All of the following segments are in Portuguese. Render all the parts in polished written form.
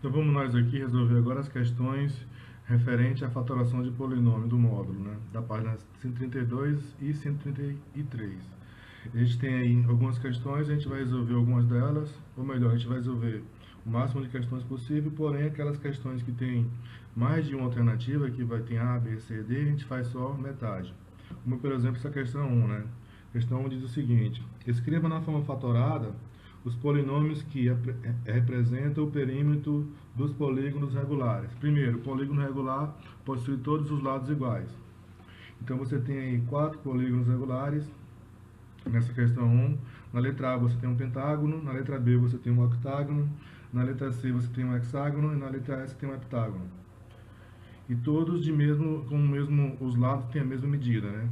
Então vamos nós aqui resolver agora as questões referente à fatoração de polinômio do módulo, né? Da página 132 e 133. A gente tem aí algumas questões, a gente vai resolver algumas delas, ou melhor, a gente vai resolver o máximo de questões possível, porém aquelas questões que tem mais de uma alternativa, que vai ter A, B, C, D, a gente faz só metade. Como por exemplo essa questão 1, né? A questão 1 diz o seguinte: escreva na forma fatorada os polinômios que representam o perímetro dos polígonos regulares. Primeiro, o polígono regular possui todos os lados iguais. Então você tem aí 4 polígonos regulares nessa questão 1. Na letra A você tem um pentágono, na letra B você tem um octágono, na letra C você tem um hexágono e na letra E você tem um heptágono. E todos os lados têm a mesma medida, né?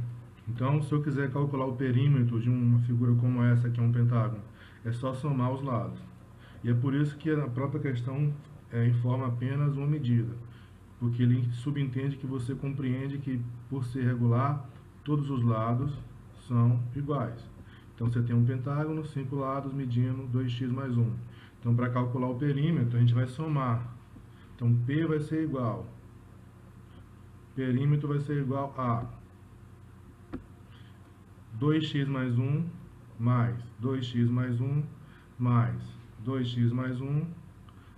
Então, se eu quiser calcular o perímetro de uma figura como essa, que é um pentágono, é só somar os lados. E é por isso que a própria questão informa apenas uma medida, porque ele subentende que você compreende que, por ser regular, todos os lados são iguais. Então, você tem um pentágono, 5 lados, medindo 2x mais 1. Então, para calcular o perímetro, a gente vai somar. Então, P vai ser igual. Perímetro vai ser igual a 2x mais 1 mais 2x mais 1 mais 2x mais 1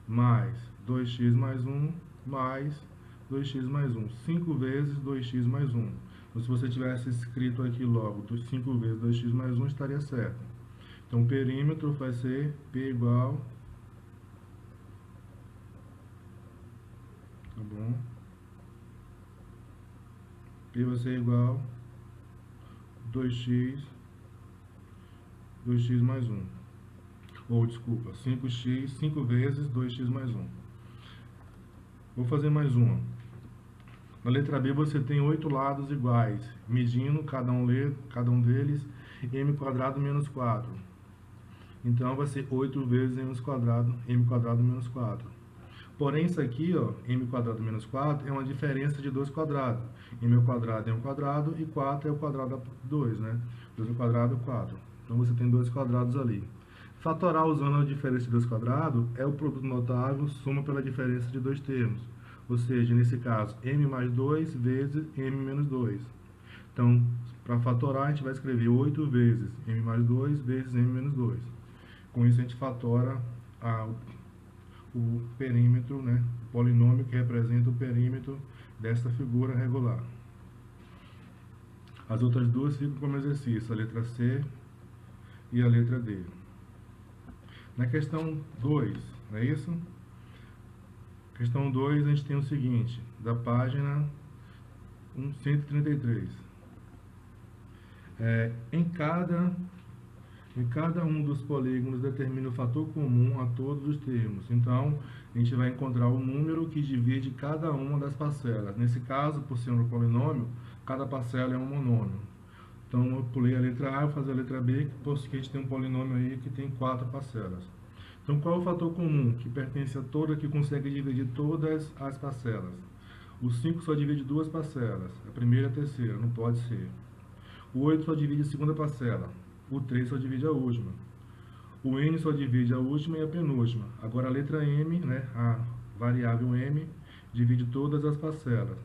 mais 2x mais 1 mais 2x mais 1. 5 vezes 2x mais 1. Então, se você tivesse escrito aqui logo 5 vezes 2x mais 1, estaria certo. Então, o perímetro vai ser P igual... Tá bom? P vai ser igual 2x mais 1. Ou, desculpa, 5x, 5 vezes 2x mais 1. Vou fazer mais uma. Na letra B você tem 8 lados iguais, medindo cada um deles m² menos 4. Então vai ser 8 vezes m² menos 4. Porém, isso aqui, ó, m² menos 4, é uma diferença de dois quadrados. M ao quadrado é 1 quadrado e 4 é o quadrado de 2, né? 2 ao quadrado, 4. Então você tem dois quadrados ali. Fatorar usando a diferença de dois quadrados é o produto notável, soma pela diferença de dois termos. Ou seja, nesse caso, m mais 2 vezes m menos 2. Então, para fatorar, a gente vai escrever 8 vezes m mais 2 vezes m menos 2. Com isso, a gente fatora o perímetro, né? O polinômio que representa o perímetro desta figura regular. As outras duas ficam como exercício, a letra C e a letra D. Na questão 2, não é isso? Questão 2, a gente tem o seguinte, da página 133. Em cada um dos polígonos determina o fator comum a todos os termos. Então, a gente vai encontrar o número que divide cada uma das parcelas. Nesse caso, por ser um polinômio, cada parcela é um monômio. Então, eu pulei a letra A, vou fazer a letra B, que a gente tem um polinômio aí que tem 4 parcelas. Então, qual é o fator comum que pertence a toda, que consegue dividir todas as parcelas? O 5 só divide duas parcelas, a primeira e a terceira, não pode ser. O 8 só divide a segunda parcela. O 3 só divide a última. O n só divide a última e a penúltima. Agora a letra m, né, a variável m, divide todas as parcelas.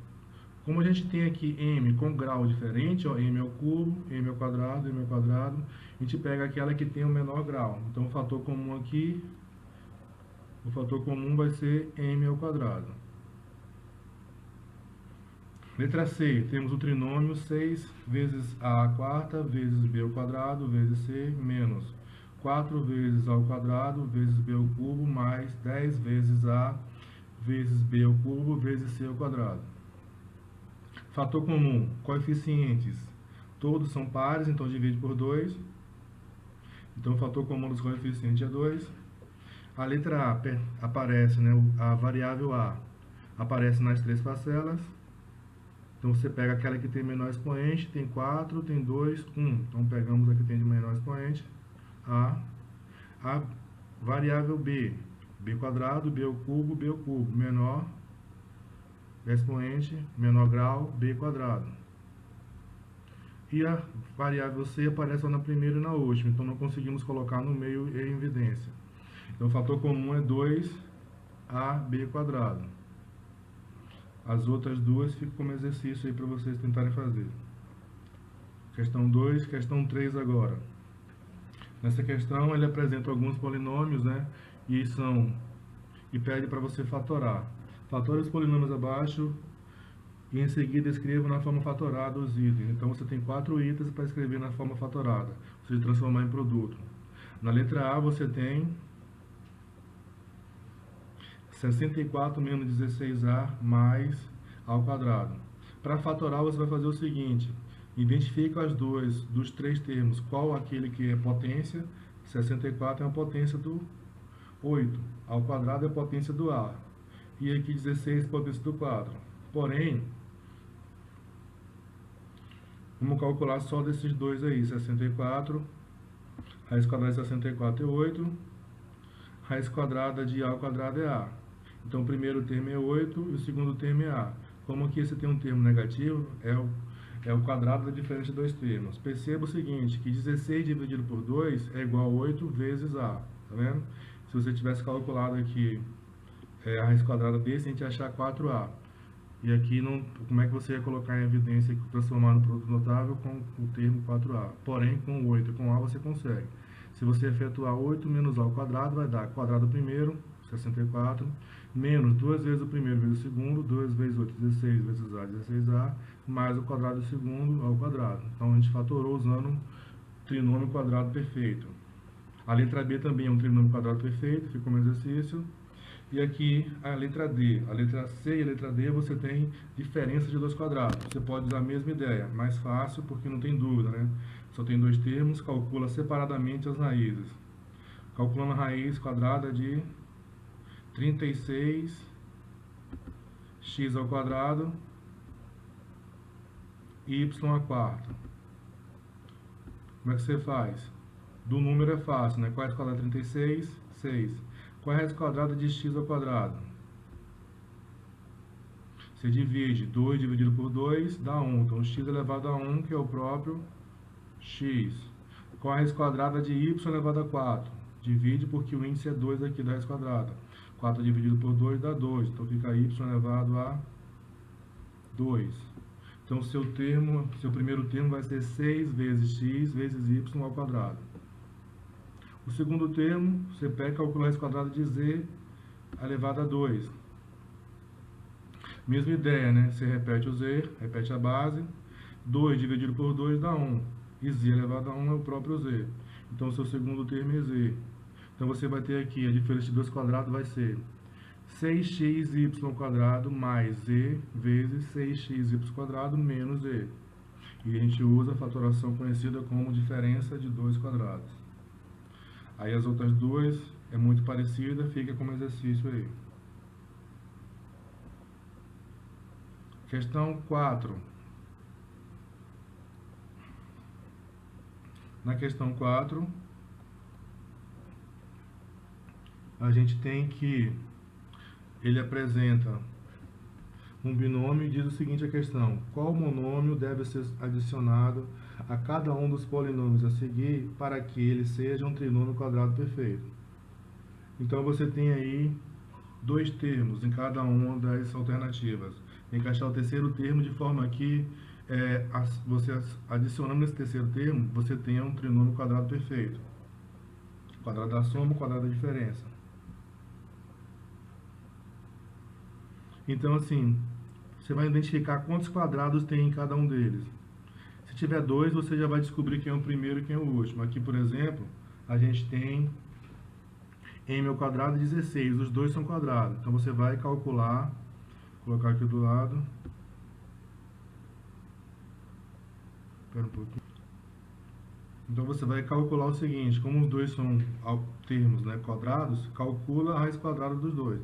Como a gente tem aqui m com grau diferente, ó, m ao cubo, m ao quadrado, m ao quadrado, a gente pega aquela que tem o menor grau. Então o fator comum aqui, o fator comum vai ser m ao quadrado. Letra C, temos o trinômio 6 vezes a quarta vezes b ao quadrado vezes c menos 4 vezes a ao quadrado vezes b ao cubo mais 10 vezes a vezes b ao cubo vezes c ao quadrado. Fator comum, coeficientes, todos são pares, então divide por 2. Então o fator comum dos coeficientes é 2. A letra A aparece, né, a variável A aparece nas três parcelas. Então, você pega aquela que tem menor expoente, tem 4, tem 2, 1. Então, pegamos a que tem de menor expoente, A variável B, B quadrado, B ao cubo, menor expoente, menor grau, B quadrado. E a variável C aparece só na primeira e na última, então não conseguimos colocar no meio e em evidência. Então, o fator comum é 2A. AB quadrado. As outras duas ficam como exercício aí para vocês tentarem fazer. Questão 2, questão 3 agora. Nessa questão ele apresenta alguns polinômios, né? E pede para você fatorar. Fatore os polinômios abaixo e em seguida escreva na forma fatorada os itens. Então você tem 4 itens para escrever na forma fatorada, ou seja, transformar em produto. Na letra A você tem 64 menos 16A mais A ao quadrado. Para fatorar você vai fazer o seguinte: identifica as duas dos 3 termos, qual aquele que é potência. 64 é a potência do 8, ao quadrado é a potência do A, e aqui 16 potência do 4. Porém, vamos calcular só desses dois aí, 64, raiz quadrada de 64 é 8, raiz quadrada de A ao quadrado é A. Então o primeiro termo é 8 e o segundo termo é A. Como aqui você tem um termo negativo, é o quadrado da diferença de dois termos. Perceba o seguinte, que 16 dividido por 2 é igual a 8 vezes A, tá vendo? Se você tivesse calculado aqui a raiz quadrada desse, a gente ia achar 4A. E aqui, como é que você ia colocar em evidência, transformar no produto notável com o termo 4A? Porém, com 8 e com A você consegue. Se você efetuar 8 menos A ao quadrado, vai dar quadrado primeiro, 64, menos 2 vezes o primeiro vezes o segundo, 2 vezes 8, 16 vezes A, 16A, mais o quadrado do segundo ao quadrado. Então, a gente fatorou usando um trinômio quadrado perfeito. A letra B também é um trinômio quadrado perfeito, fica como exercício. E aqui a letra D. A letra C e a letra D você tem diferença de dois quadrados. Você pode usar a mesma ideia, mais fácil porque não tem dúvida, né? Só tem dois termos, calcula separadamente as raízes. Calculando a raiz quadrada de 36x ao quadrado y à quarta. Como é que você faz? Do número é fácil, né? Qual é a raiz quadrada de 36? 6. Qual é a raiz quadrada de x ao quadrado? Você divide 2 dividido por 2 dá 1. Então, x elevado a 1, que é o próprio x. Qual é a raiz quadrada de y elevado a 4? Divide porque o índice é 2 aqui da raiz quadrada. 4 dividido por 2 dá 2. Então, fica y elevado a 2. Então, seu primeiro termo vai ser 6 vezes x vezes y ao quadrado. O segundo termo, você pega e calcula a raiz quadrada de z elevado a 2. Mesma ideia, né? Você repete o z, repete a base. 2 dividido por 2 dá 1. E z elevado a 1 é o próprio z. Então, o seu segundo termo é z. Então, você vai ter aqui, a diferença de 2 quadrados vai ser 6xy² mais z vezes 6xy² menos z. E a gente usa a fatoração conhecida como diferença de 2 quadrados. Aí as outras duas é muito parecida, fica como exercício aí. Questão 4. Na questão 4, a gente tem que ele apresenta um binômio e diz o seguinte a questão: qual monômio deve ser adicionado a cada um dos polinômios a seguir para que ele seja um trinômio quadrado perfeito? Então você tem aí dois termos em cada uma das alternativas. Tem que achar o terceiro termo de forma que você adicionando esse terceiro termo, você tenha um trinômio quadrado perfeito. Quadrado da soma, quadrado da diferença. Então, assim, você vai identificar quantos quadrados tem em cada um deles. Se tiver 2, você já vai descobrir quem é o primeiro e quem é o último. Aqui, por exemplo, a gente tem m ao quadrado 16, os dois são quadrados. Então, você vai calcular, colocar aqui do lado. Espera um pouquinho. Então, você vai calcular o seguinte: como os dois são termos, né, quadrados, calcula a raiz quadrada dos dois.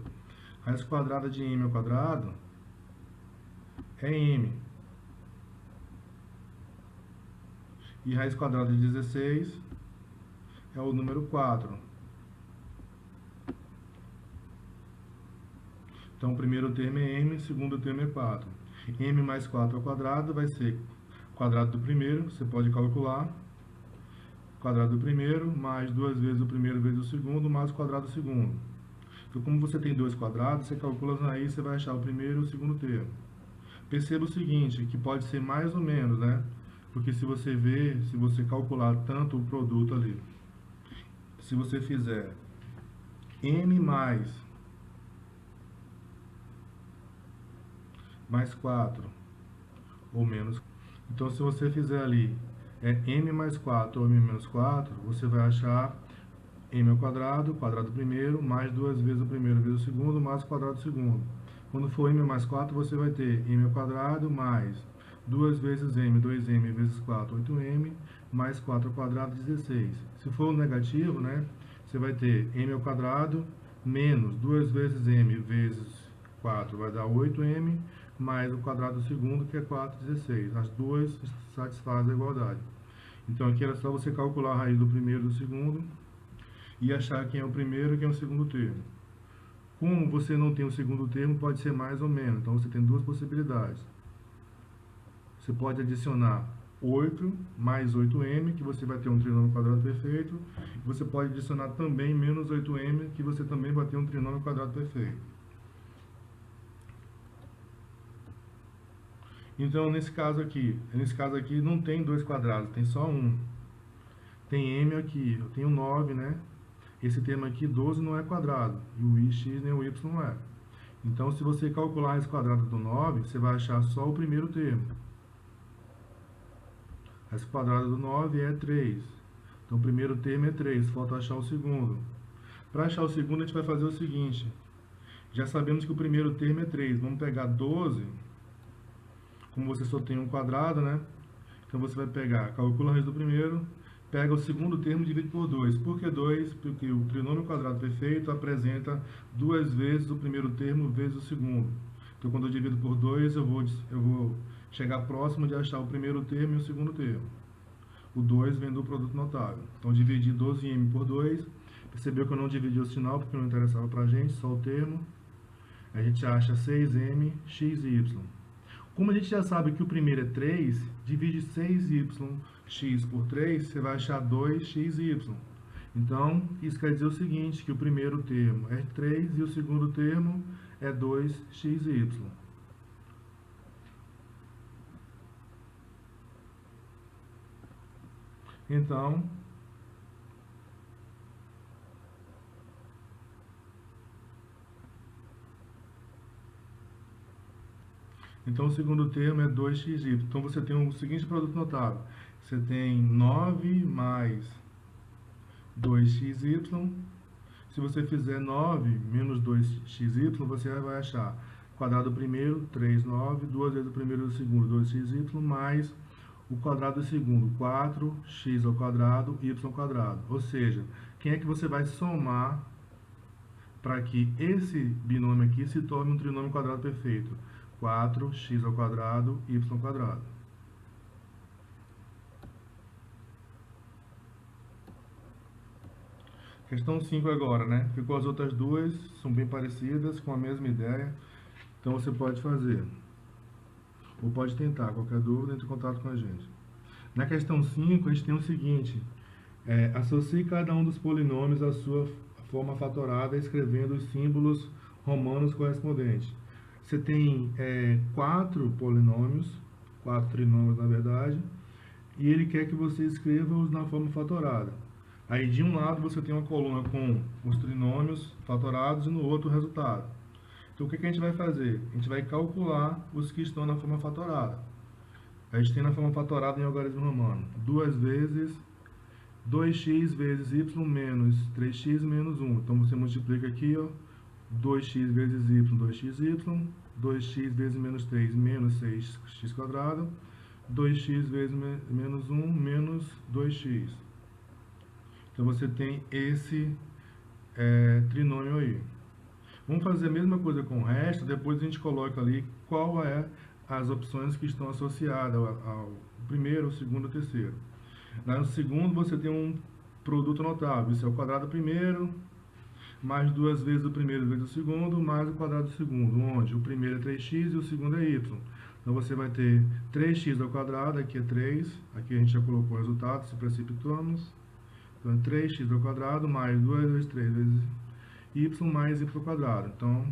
Raiz quadrada de m ao quadrado é m. E raiz quadrada de 16 é o número 4. Então, o primeiro termo é m, o segundo termo é 4. m mais 4 ao quadrado vai ser quadrado do primeiro, você pode calcular. Quadrado do primeiro, mais 2 vezes o primeiro vezes o segundo, mais o quadrado do segundo. Então, como você tem dois quadrados, você calcula aí, você vai achar o primeiro e o segundo termo. Perceba o seguinte, que pode ser mais ou menos, né? Porque se você ver, se você calcular tanto o produto ali, se você fizer m mais 4 ou menos. Então, se você fizer ali m mais 4 ou m menos 4, você vai achar m ao quadrado primeiro, mais duas vezes o primeiro vezes o segundo, mais o quadrado do segundo. Quando for m mais 4, você vai ter m ao quadrado mais 2 vezes m, 2m vezes 4, 8m, mais 4 ao quadrado, 16. Se for negativo, né, você vai ter m ao quadrado menos 2 vezes m vezes 4, vai dar 8m, mais o quadrado do segundo, que é 4, 16. As duas satisfazem a igualdade. Então, aqui era só você calcular a raiz do primeiro e do segundo e achar quem é o primeiro e quem é o segundo termo. Como você não tem o segundo termo, pode ser mais ou menos. Então, você tem duas possibilidades. Você pode adicionar 8 mais 8m, que você vai ter um trinômio quadrado perfeito. Você pode adicionar também menos 8m, que você também vai ter um trinômio quadrado perfeito. Então, nesse caso aqui não tem dois quadrados, tem só um. Tem m aqui, eu tenho 9, né? Esse termo aqui, 12, não é quadrado, e o x nem o y não é. Então, se você calcular a raiz quadrada do 9, você vai achar só o primeiro termo. A raiz quadrada do 9 é 3. Então, o primeiro termo é 3, falta achar o segundo. Para achar o segundo, a gente vai fazer o seguinte. Já sabemos que o primeiro termo é 3. Vamos pegar 12, como você só tem um quadrado, né? Então, você vai pegar, calcula a raiz do primeiro, pega o segundo termo e divide por 2. Por que 2? Porque o trinômio quadrado perfeito apresenta duas vezes o primeiro termo vezes o segundo. Então, quando eu divido por 2, eu vou chegar próximo de achar o primeiro termo e o segundo termo. O 2 vem do produto notável. Então, dividi 12m por 2. Percebeu que eu não dividi o sinal, porque não interessava para a gente, só o termo. A gente acha 6m, x e y. Como a gente já sabe que o primeiro é 3, divide 6yx por 3, você vai achar 2xy. Então, isso quer dizer o seguinte, que o primeiro termo é 3 e o segundo termo é 2xy. Então, o segundo termo é 2xy. Então, você tem o seguinte produto notável. Você tem 9 mais 2xy. Se você fizer 9 menos 2xy, você vai achar quadrado do primeiro, 3, 9, duas vezes o primeiro e o segundo, 2xy, mais o quadrado do segundo, 4x ao quadrado, y ao quadrado. Ou seja, quem é que você vai somar para que esse binômio aqui se torne um trinômio quadrado perfeito? 4x ao quadrado, y ao quadrado. Questão 5 agora, né? Ficou as outras duas, são bem parecidas, com a mesma ideia. Então, você pode fazer. Ou pode tentar. Qualquer dúvida, entre em contato com a gente. Na questão 5, a gente tem o seguinte. Associe cada um dos polinômios à sua forma fatorada, escrevendo os símbolos romanos correspondentes. Você tem 4 polinômios, 4 trinômios, na verdade, e ele quer que você escreva-os na forma fatorada. Aí, de um lado, você tem uma coluna com os trinômios fatorados e no outro o resultado. Então, o que a gente vai fazer? A gente vai calcular os que estão na forma fatorada. A gente tem na forma fatorada em algarismo romano 2 vezes 2x vezes y menos 3x menos 1. Então, você multiplica aqui, ó, 2x vezes y, 2xy, 2x vezes menos 3, menos 6x quadrado, 2x vezes menos 1, menos 2x. Então, você tem esse trinômio aí. Vamos fazer a mesma coisa com o resto, depois a gente coloca ali qual é as opções que estão associadas ao primeiro, ao segundo e ao terceiro. No segundo, você tem um produto notável. Isso é o quadrado do primeiro, mais duas vezes o primeiro vezes o segundo, mais o quadrado do segundo, onde o primeiro é 3x e o segundo é y. Então, você vai ter 3x ao quadrado, aqui é 3, aqui a gente já colocou o resultado, se precipitamos. Então, 3x ao quadrado mais 2 vezes 3 vezes y mais y ao quadrado. Então,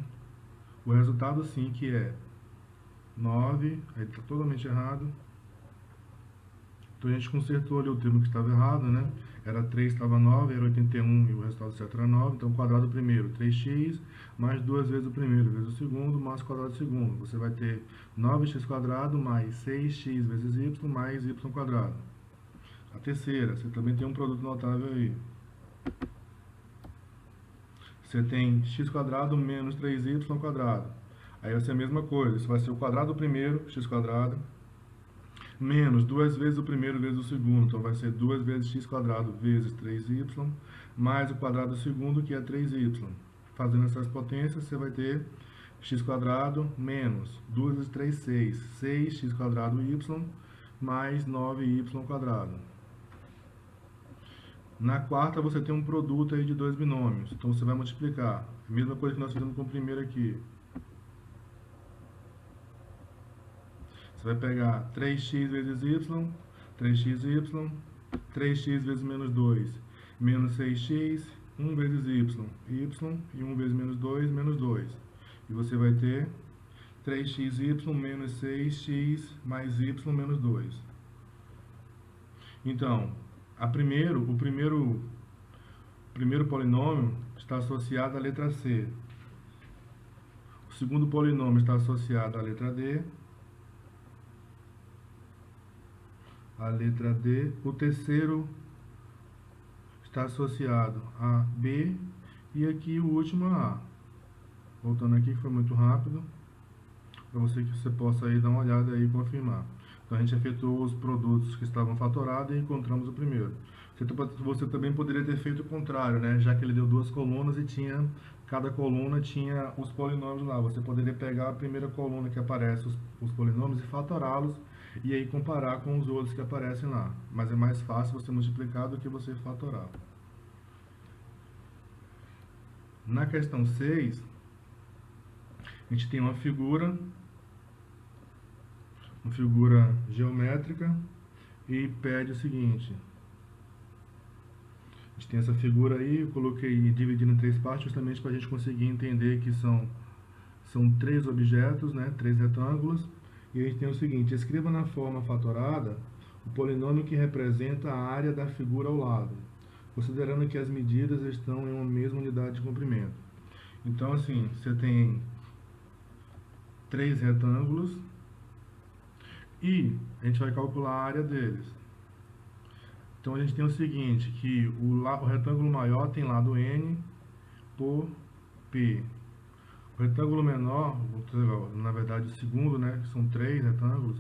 o resultado sim que é 9, aí está totalmente errado. Então a gente consertou ali o termo que estava errado, né? Era 3, estava 9, era 81 e o resultado certo era 9. Então o quadrado primeiro, 3x, mais duas vezes o primeiro, vezes o segundo, mais o quadrado do segundo. Você vai ter 9x quadrado mais 6x vezes y mais y quadrado. A terceira, você também tem um produto notável aí. Você tem x quadrado menos 3y quadrado. Aí vai ser a mesma coisa, isso vai ser o quadrado do primeiro, x quadrado, menos duas vezes o primeiro vezes o segundo, então vai ser 2 vezes x quadrado vezes 3y, mais o quadrado do segundo, que é 3y. Fazendo essas potências, você vai ter x quadrado menos 2 vezes 3, 6, 6x quadrado y, mais 9y quadrado. Na quarta, você tem um produto aí de dois binômios, então você vai multiplicar. A mesma coisa que nós fizemos com o primeiro aqui. Você vai pegar 3x vezes y, 3xy, 3x vezes menos 2, menos 6x, 1 vezes y, e 1 vezes menos 2, menos 2. E você vai ter 3xy menos 6x mais y menos 2. Então, o primeiro polinômio está associado à letra C. O segundo polinômio está associado à letra D. A letra D. O terceiro está associado a B. E aqui o último a A. Voltando aqui, que foi muito rápido, para que você possa aí dar uma olhada aí e confirmar. Então a gente efetuou os produtos que estavam fatorados e encontramos o primeiro. Você também poderia ter feito o contrário, né? Já que ele deu duas colunas e cada coluna tinha os polinômios lá. Você poderia pegar a primeira coluna que aparece os polinômios e fatorá-los e aí comparar com os outros que aparecem lá. Mas é mais fácil você multiplicar do que você fatorar. Na questão 6, a gente tem uma figura geométrica e pede o seguinte. A gente tem essa figura aí, eu coloquei dividindo em três partes justamente para a gente conseguir entender que são três objetos, né, três retângulos. E a gente tem o seguinte: escreva na forma fatorada o polinômio que representa a área da figura ao lado, considerando que as medidas estão em uma mesma unidade de comprimento. Então, assim, você tem três retângulos e a gente vai calcular a área deles. Então a gente tem o seguinte, que o retângulo maior tem lado N por P. O retângulo menor, na verdade o segundo, né, que são três retângulos,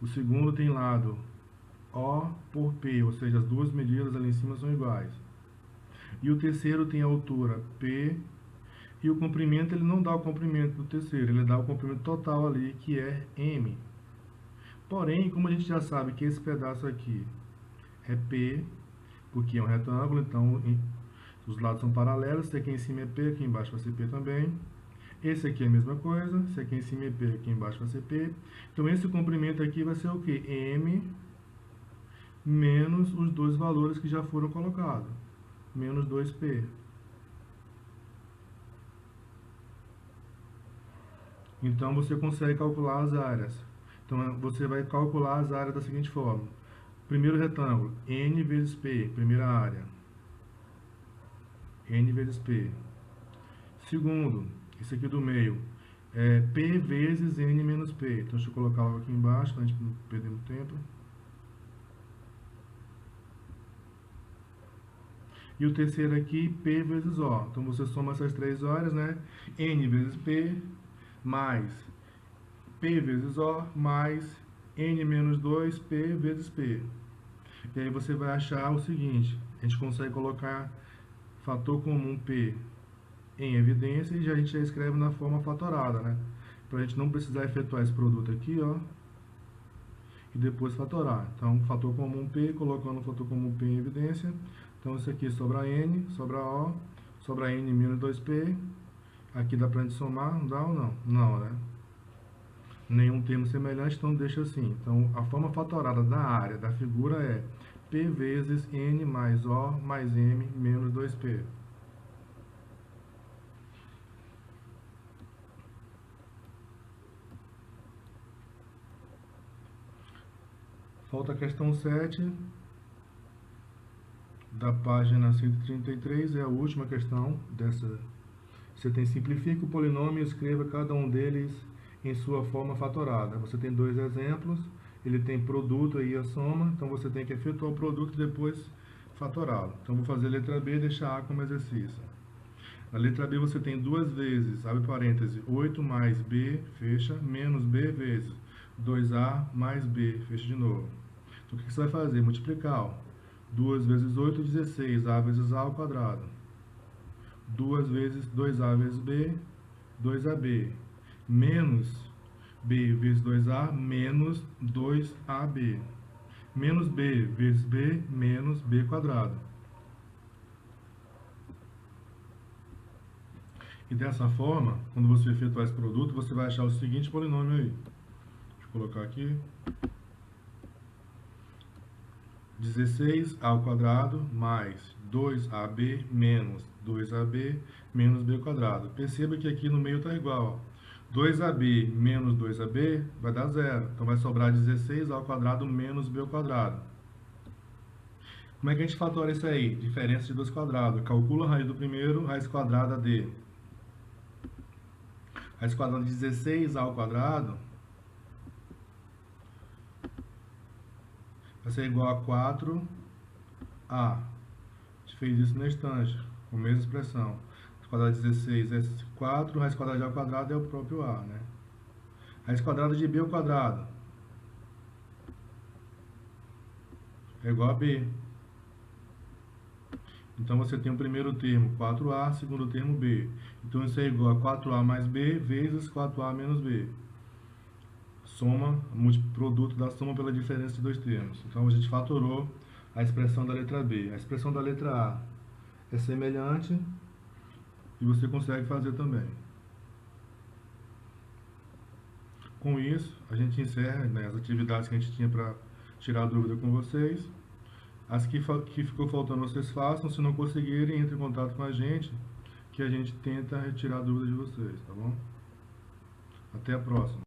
o segundo tem lado O por P, ou seja, as duas medidas ali em cima são iguais. E o terceiro tem a altura P, e o comprimento, ele não dá o comprimento do terceiro, ele dá o comprimento total ali, que é M. Porém, como a gente já sabe que esse pedaço aqui é P, porque é um retângulo, então os lados são paralelos, se aqui em cima é P, aqui embaixo vai ser P também. Esse aqui é a mesma coisa, se aqui em cima é P, aqui embaixo vai ser P. Então esse comprimento aqui vai ser o quê? M menos os dois valores que já foram colocados, menos 2P. Então você consegue calcular as áreas. Então você vai calcular as áreas da seguinte forma. Primeiro retângulo, N vezes P, primeira área. N vezes P. Segundo, esse aqui do meio, é P vezes N menos P. Então deixa eu colocar logo aqui embaixo, para a gente não perder muito tempo. E o terceiro aqui, P vezes O. Então você soma essas três áreas, né? N vezes P, mais P vezes O, mais N menos 2P vezes P. E aí você vai achar o seguinte, a gente consegue colocar fator comum P em evidência e a gente já escreve na forma fatorada, né? Para a gente não precisar efetuar esse produto aqui, ó, e depois fatorar. Então, fator comum P, colocando o fator comum P em evidência. Então, isso aqui sobra N, sobra O, sobra N menos 2P. Aqui dá pra gente somar, não dá ou não? Não, né? Nenhum termo semelhante, então deixa assim. Então, a forma fatorada da área da figura é P vezes N mais O mais M menos 2P. Falta a questão 7 da página 133, é a última questão dessa. Você tem simplifica o polinômio e escreva cada um deles em sua forma fatorada. Você tem dois exemplos, ele tem produto aí a soma, então você tem que efetuar o produto e depois fatorá-lo. Então vou fazer a letra B e deixar A como exercício. Na letra B você tem duas vezes, abre parêntese, 8 mais B, fecha, menos B vezes 2A mais B, fecha de novo. Então o que você vai fazer? Multiplicar, ó. 2 vezes 8, 16, A vezes A ao quadrado. 2 vezes 2A vezes B, 2AB, menos B vezes 2A, menos 2AB, menos B vezes B, menos B quadrado. E dessa forma, quando você efetuar esse produto, você vai achar o seguinte polinômio aí. Deixa eu colocar aqui. 16 ao quadrado mais 2AB menos 2AB menos B quadrado. Perceba que aqui no meio está igual. 2AB menos 2AB vai dar zero. Então vai sobrar 16 ao quadrado menos B ao quadrado. Como é que a gente fatora isso aí? Diferença de 2 quadrados. Calcula a raiz do primeiro, raiz quadrada de raiz quadrada de 16 ao quadrado vai ser igual a 4A. A gente fez isso na estante, com a mesma expressão. Raiz quadrada de 16 é 4, raiz quadrada de A ao quadrado é o próprio A, né? Raiz quadrada de B ao quadrado é igual a B. Então você tem o primeiro termo 4A, segundo termo B. Então isso é igual a 4A mais B vezes 4A menos B. Soma, produto da soma pela diferença de dois termos. Então a gente fatorou a expressão da letra B. A expressão da letra A é semelhante e você consegue fazer também. Com isso, a gente encerra, né, as atividades que a gente tinha para tirar dúvida com vocês. As que ficou faltando vocês façam. Se não conseguirem, entre em contato com a gente, que a gente tenta retirar a dúvida de vocês, tá bom? Até a próxima.